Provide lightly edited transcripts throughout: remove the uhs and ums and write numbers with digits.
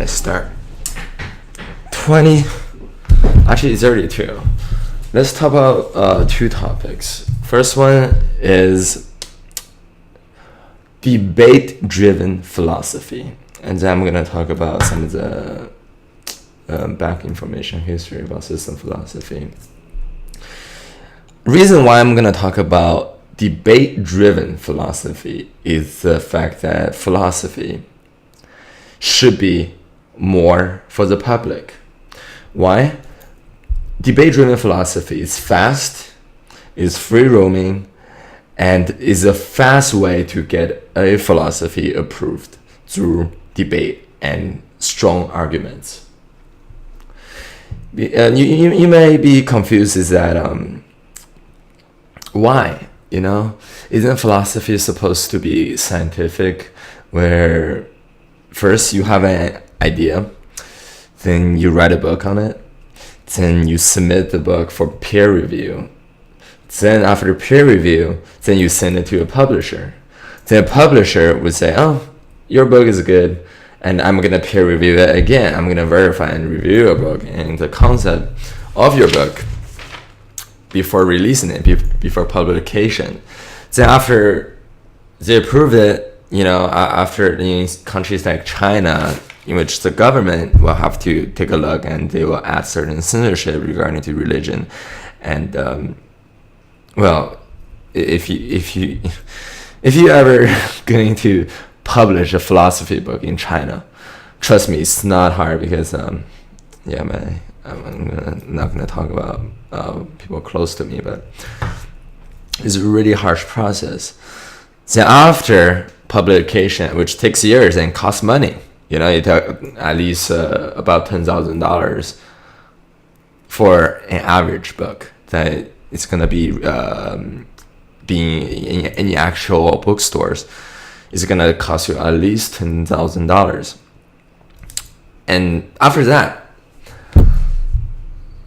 let's start. Actually, it's already 2. Let's talk about 2 topics. First one is debate-driven philosophy. And then I'm going to talk about some of the back information history about system philosophy. Reason why I'm going to talk about debate-driven philosophy is the fact that philosophy should be more for the public. Why? Debate-driven philosophy is fast, is free-roaming, and is a fast way to get a philosophy approved through debate and strong arguments. You may be confused, is that why? Isn't philosophy supposed to be scientific, where first you have an idea, then you write a book on it, then you submit the book for peer review, then after peer review, then you send it to a publisher. Then a publisher would say, oh, your book is good, and I'm going to peer review it again. I'm going to verify and review your book and the concept of your book before releasing it, before publication. Then after they approve it, after in countries like China, in which the government will have to take a look and they will add certain censorship regarding to religion. And if you ever going to publish a philosophy book in China, trust me, it's not hard, because I'm not gonna talk about people close to me, but it's a really harsh process. Then after publication, which takes years and costs money, it took at least about $10,000 for an average book that it's gonna be being in actual bookstores. It's gonna cost you at least $10,000. And after that,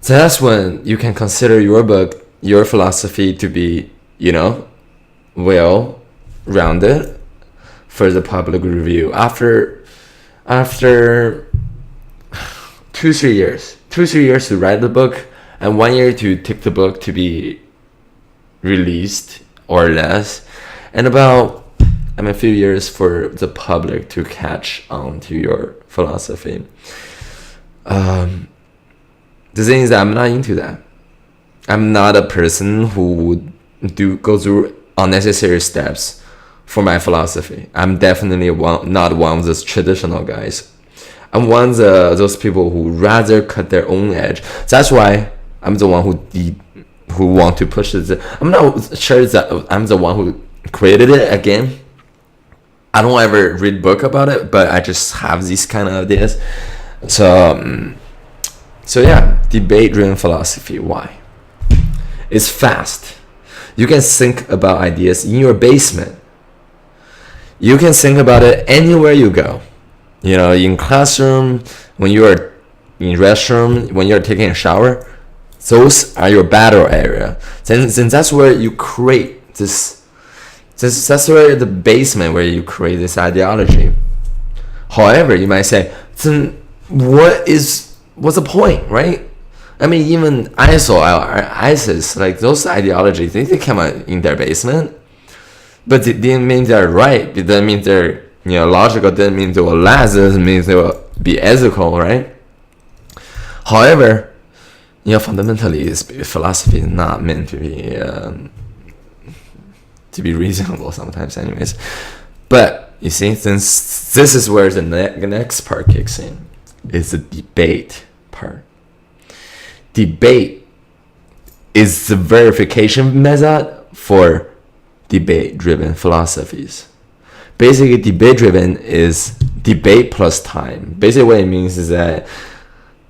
that's when you can consider your book, your philosophy to be, well-rounded for the public review. After 2-3 years to write the book, and 1 year to take the book to be released or less, and about a few years for the public to catch on to your philosophy. The thing is that I'm not into that. I'm not a person who would go through unnecessary steps for my philosophy. I'm definitely not one of those traditional guys. I'm one of those people who rather cut their own edge. That's why I'm the one who want to push it. I'm not sure that I'm the one who created it again. I don't ever read book about it, but I just have these kind of ideas. So yeah, debate-driven philosophy. Why? It's fast. You can think about ideas in your basement. You can think about it anywhere you go. In classroom, when you are in restroom, when you're taking a shower, those are your battle area. Then that's where you create this. That's where the basement where you create this ideology. However, you might say, then what's the point, right? Even ISIL or ISIS, like those ideologies, they come out in their basement, but it didn't mean they're right. It doesn't mean they're logical. It doesn't mean they will last. It doesn't mean they will be ethical, right? However, fundamentally, philosophy is not meant to be reasonable sometimes, anyways. But you see, since this is where the next part kicks in, is the debate part. Debate is the verification method for debate-driven philosophies. Basically, debate-driven is debate plus time. Basically, what it means is that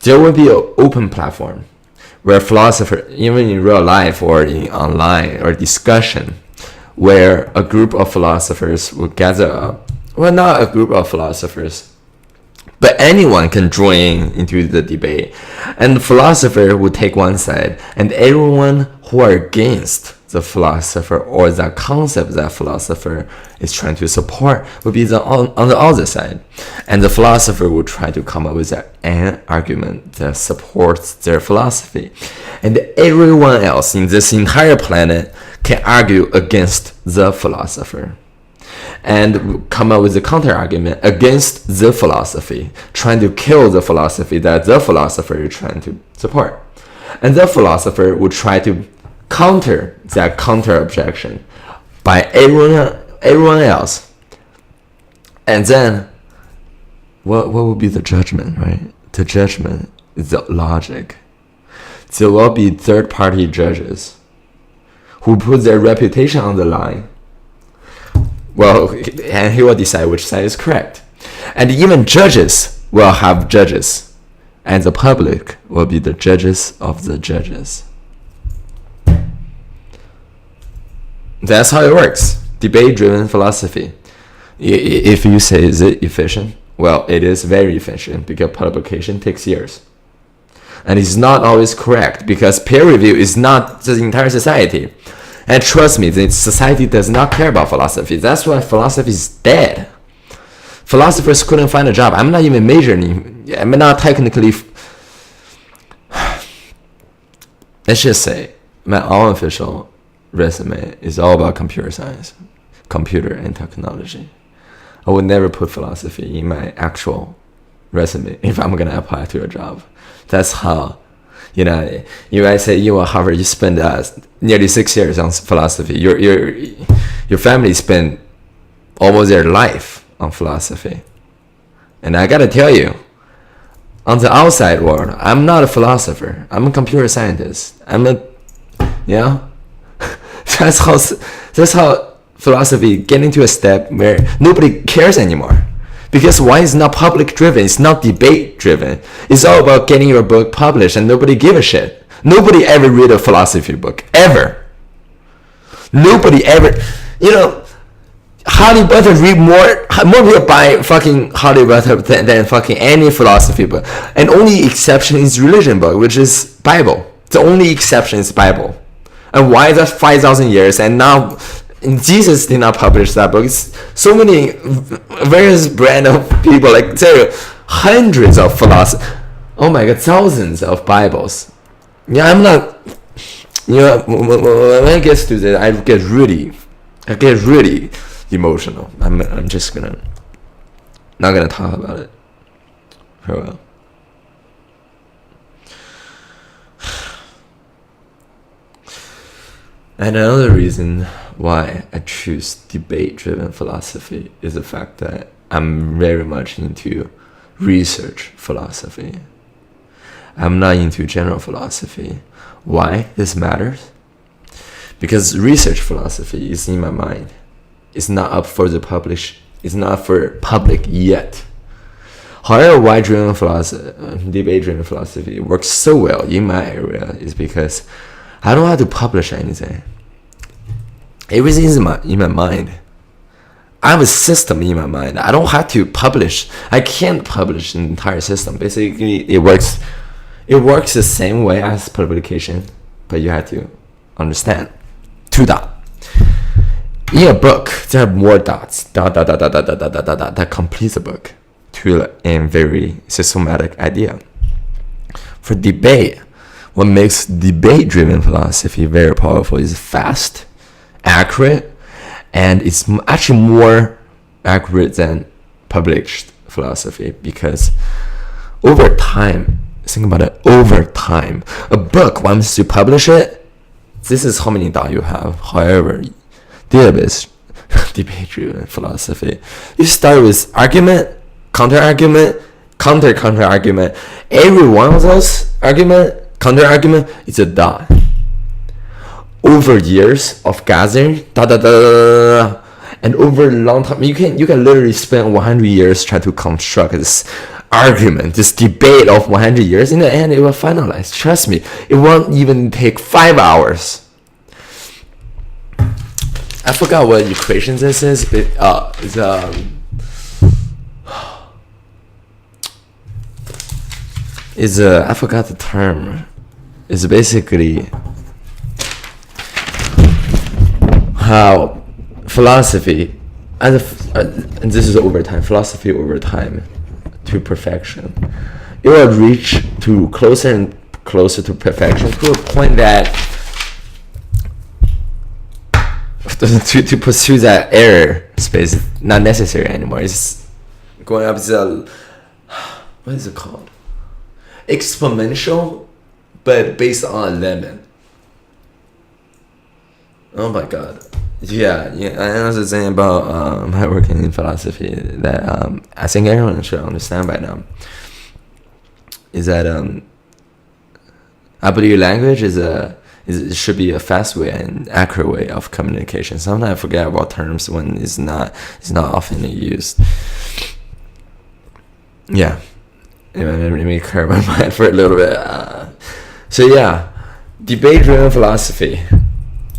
there will be an open platform where philosophers, even in real life or in online or discussion, where a group of philosophers will gather up. Well, not a group of philosophers, but anyone can join into the debate. And the philosopher will take one side, and everyone who are against the philosopher or the concept that philosopher is trying to support would be on the other side. And the philosopher will try to come up with an argument that supports their philosophy. And everyone else in this entire planet can argue against the philosopher and come up with a counter argument against the philosophy, trying to kill the philosophy that the philosopher is trying to support. And the philosopher will try to counter that counter objection by everyone else. And then what will be the judgment, right? The judgment is the logic. There will be third-party judges who put their reputation on the line. Well, and he will decide which side is correct. And even judges will have judges, and the public will be the judges of the judges. That's how it works. Debate-driven philosophy. If you say, is it efficient? Well, it is very efficient because publication takes years. And it's not always correct because peer review is not the entire society. And trust me, the society does not care about philosophy. That's why philosophy is dead. Philosophers couldn't find a job. I'm not even majoring. I'm not technically... Let's just say my unofficial resume is all about computer science, computer and technology. I would never put philosophy in my actual resume if I'm going to apply to a job. That's how, you might say you at Harvard, you spend nearly 6 years on philosophy. Your family spent almost their life on philosophy. And I got to tell you, on the outside world, I'm not a philosopher. I'm a computer scientist. That's how philosophy getting to a step where nobody cares anymore. Because why is not public driven? It's not debate driven. It's all about getting your book published and nobody give a shit. Nobody ever read a philosophy book. Ever. Nobody ever. Harry Potter read more people buy fucking Harry Potter than fucking any philosophy book. And only exception is religion book, which is Bible. The only exception is Bible. And why that 5,000 years and now Jesus did not publish that book? It's so many various brand of people, like there are hundreds of philosophers. Oh my god, thousands of Bibles. Yeah, I'm not. When it gets to that, I get really emotional. I'm just not gonna talk about it for a while. And another reason why I choose debate-driven philosophy is the fact that I'm very much into research philosophy. I'm not into general philosophy. Why this matters? Because research philosophy is in my mind. It's not up for the publish. It's not for public yet. However, why debate-driven philosophy works so well in my area is because I don't have to publish anything. Everything is in my mind. I have a system in my mind. I don't have to publish. I can't publish an entire system. Basically, it works the same way as publication, but you have to understand. 2 dots. In a book, there are more dots. That completes the book to a very systematic idea. For debate, what makes debate-driven philosophy very powerful is fast, accurate, and it's actually more accurate than published philosophy because over time, think about it, over time, a book, once you publish it, this is how many dots you have. However, debate-driven philosophy, you start with argument, counter-argument, counter-argument. Every one of those counter-argument is a dot. Over years of gathering, and over a long time, you can literally spend 100 years trying to construct this argument, this debate of 100 years. In the end, it will finalize. Trust me, it won't even take 5 hours. I forgot what equation this is, but I forgot the term. It's basically how philosophy, and this is over time, philosophy over time to perfection, it will reach to closer and closer to perfection to a point that to pursue that error space is not necessary anymore. It's going up to what is it called? Exponential, but based on a limit. Oh my god. Yeah. I know the thing about my working in philosophy that I think everyone should understand by now is that I believe language it should be a fast way and accurate way of communication. Sometimes I forget about terms when it's not often used. Yeah. Let me clear my mind for a little bit. So yeah, debate-driven philosophy.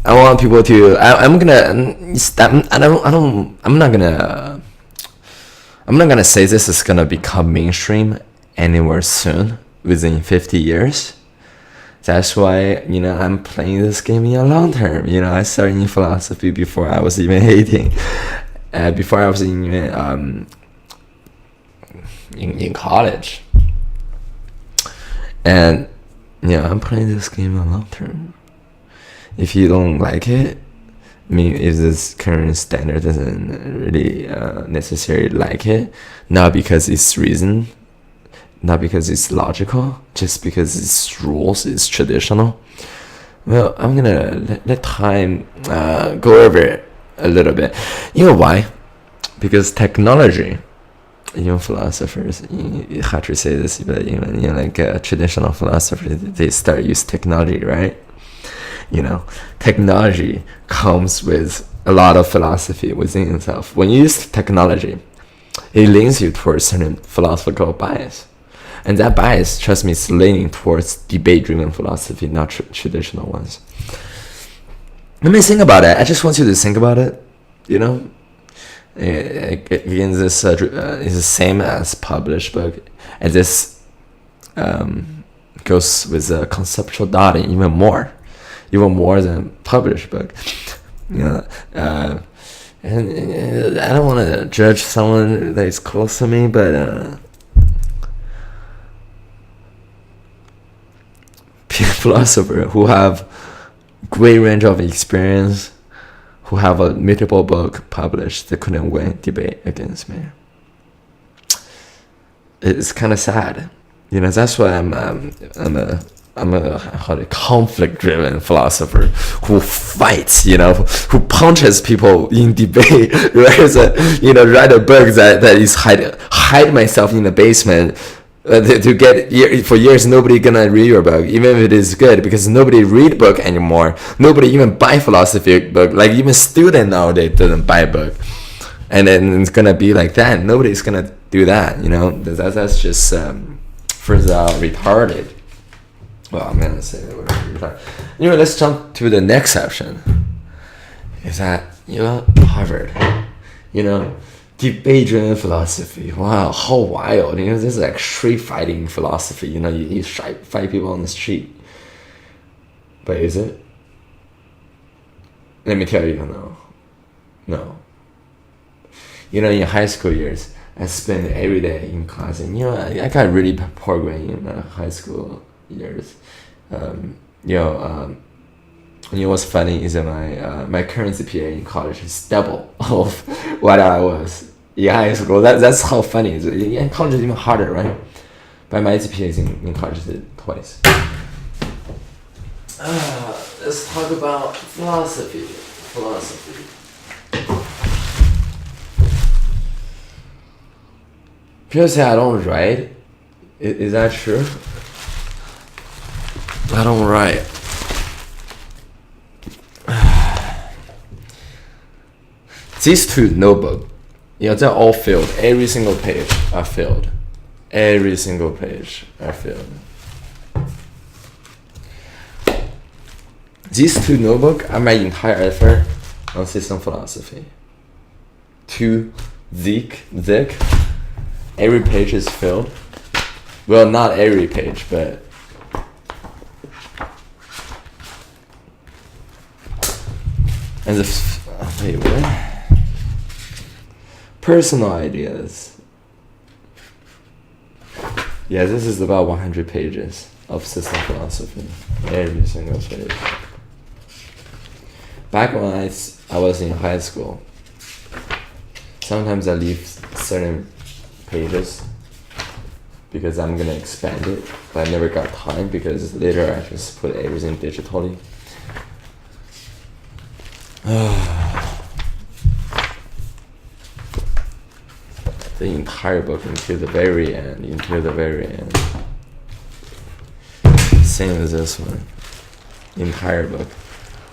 I want people to. I'm not gonna say this is gonna become mainstream anywhere soon. Within 50 years. That's why, I'm playing this game in a long term. I started in philosophy before I was even 18. Before I was even in college. And, I'm playing this game in a long term. If you don't like it, if this current standard doesn't really necessarily like it, not because it's reason, not because it's logical, just because it's rules, it's traditional. Well, I'm gonna let time go over it a little bit. You know why? Because technology, philosophers, you hard to say this, but traditional philosophers, they start use technology, right? Technology comes with a lot of philosophy within itself. When you use technology, it leans you towards certain philosophical bias. And that bias, trust me, is leaning towards debate-driven philosophy, not traditional ones. Let me think about it. I just want you to think about it. Again, this is the same as published book, and this goes with conceptual dotting even more than published book. And I don't want to judge someone that is close to me, but philosopher who have great range of experience, who have a multiple book published, they couldn't win debate against me. It's kind of sad, That's why I'm a conflict-driven philosopher who fights, who punches people in debate, rather than write a book that is hide myself in the basement. To get for years, nobody gonna read your book, even if it is good, because nobody read book anymore. Nobody even buy philosophy book. Like even student nowadays doesn't buy book, and then it's gonna be like that. Nobody's gonna do that. That's just first retarded. Well, I'm gonna say that we're retarded. Let's jump to the next section. Is that Harvard? Debate-driven philosophy. Wow, how wild. This is like street fighting philosophy. You fight people on the street. But is it? Let me tell you, no. In high school years, I spent every day in class. And, I got really poor grade in my high school years. What's funny is that my current GPA in college is double of what I was in high school. That's how funny it is. In college is even harder, right? But my GPA is in college is twice. Let's talk about philosophy. People say I don't write. Is that true? I don't write. These two notebooks, they're all filled. Every single page are filled. These two notebooks are my entire effort on system philosophy. To Zeke. Every page is filled. Well, not every page, but and Wait, what? Personal ideas. Yeah, this is about 100 pages of system philosophy. Every single page. Back when I was in high school, sometimes I leave certain pages because I'm gonna expand it, but I never got time because later I just put everything digitally. The entire book until the very end. Same as this one. Entire book.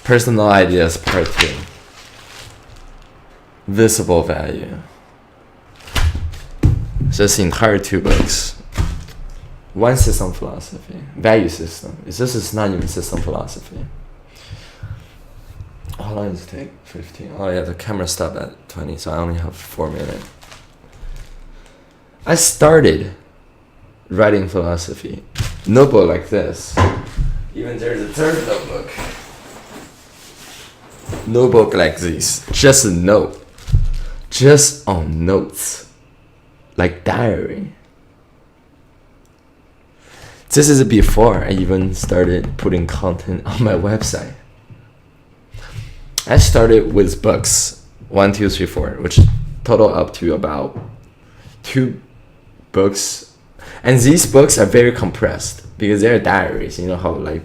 Personal ideas part 2. Visible value. So it's the entire 2 books. One system philosophy. Value system. This is not even system philosophy. How long does it take? 15. Oh yeah, the camera stopped at 20, so I only have 4 minutes. I started writing philosophy. Notebook like this. Even there's a third notebook. Notebook like this. Just a note. Just on notes. Like diary. This is before I even started putting content on my website. I started with books 1, 2, 3, 4, which total up to about 2 books. And these books are very compressed because they're diaries. You know how like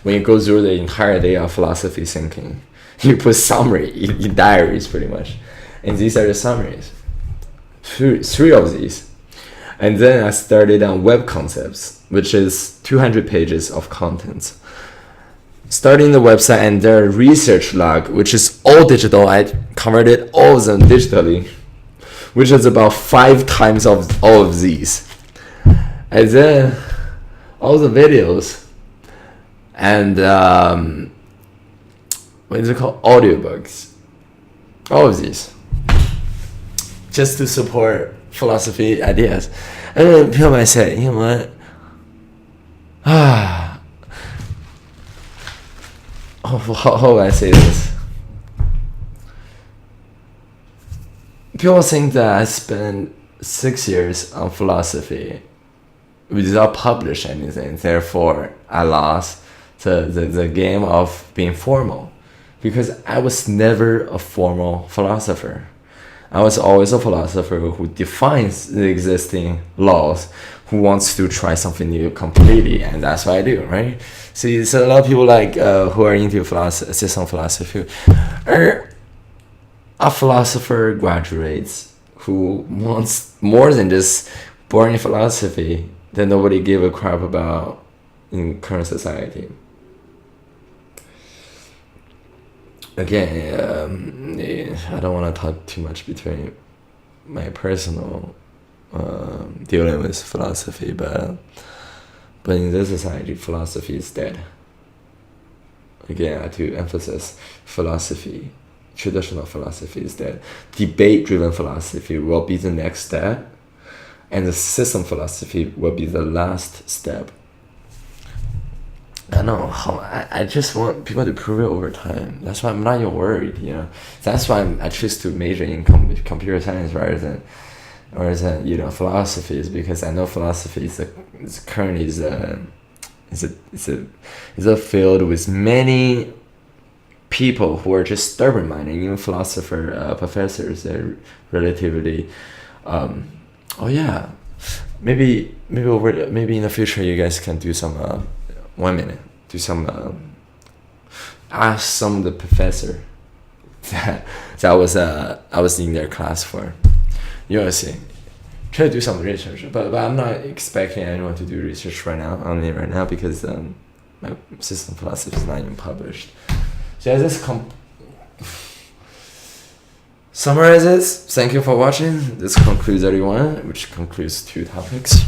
when you go through the entire day of philosophy thinking, you put summary in diaries pretty much. And these are the summaries. 3 of these. And then I started on web concepts, which is 200 pages of content. Starting the website and their research log, which is all digital. I converted all of them digitally, which is about 5 times of all of these. And then all the videos and what is it called? Audiobooks. All of these. Just to support philosophy ideas. And then people might say, you know what? How do I say this? People think that I spent 6 years on philosophy without publish anything. Therefore, I lost the game of being formal. Because I was never a formal philosopher. I was always a philosopher who defines the existing laws, who wants to try something new completely, and that's what I do, right? See, so a lot of people like who are into system philosophy are a philosopher graduates who wants more than just boring philosophy that nobody gave a crap about in current society. Again, I don't want to talk too much between my personal dealing with philosophy, but in this society, philosophy is dead. Again, I have to emphasize philosophy, traditional philosophy is dead. Debate-driven philosophy will be the next step, and the system philosophy will be the last step. I know how I just want people to prove it over time. That's why I'm not even worried, you know. That's why I choose to major in computer science rather than philosophy, is because I know philosophy is currently a field with many people who are just stubborn-minded. Even professors are relatively. Maybe in the future you guys can do some. 1 minute, do some ask some of the professor that I was in their class for. You'll see. Try to do some research, but I'm not expecting anyone to do research right now because my system philosophy is not even published. So as this summarizes, thank you for watching. This concludes everyone, which concludes 2 topics.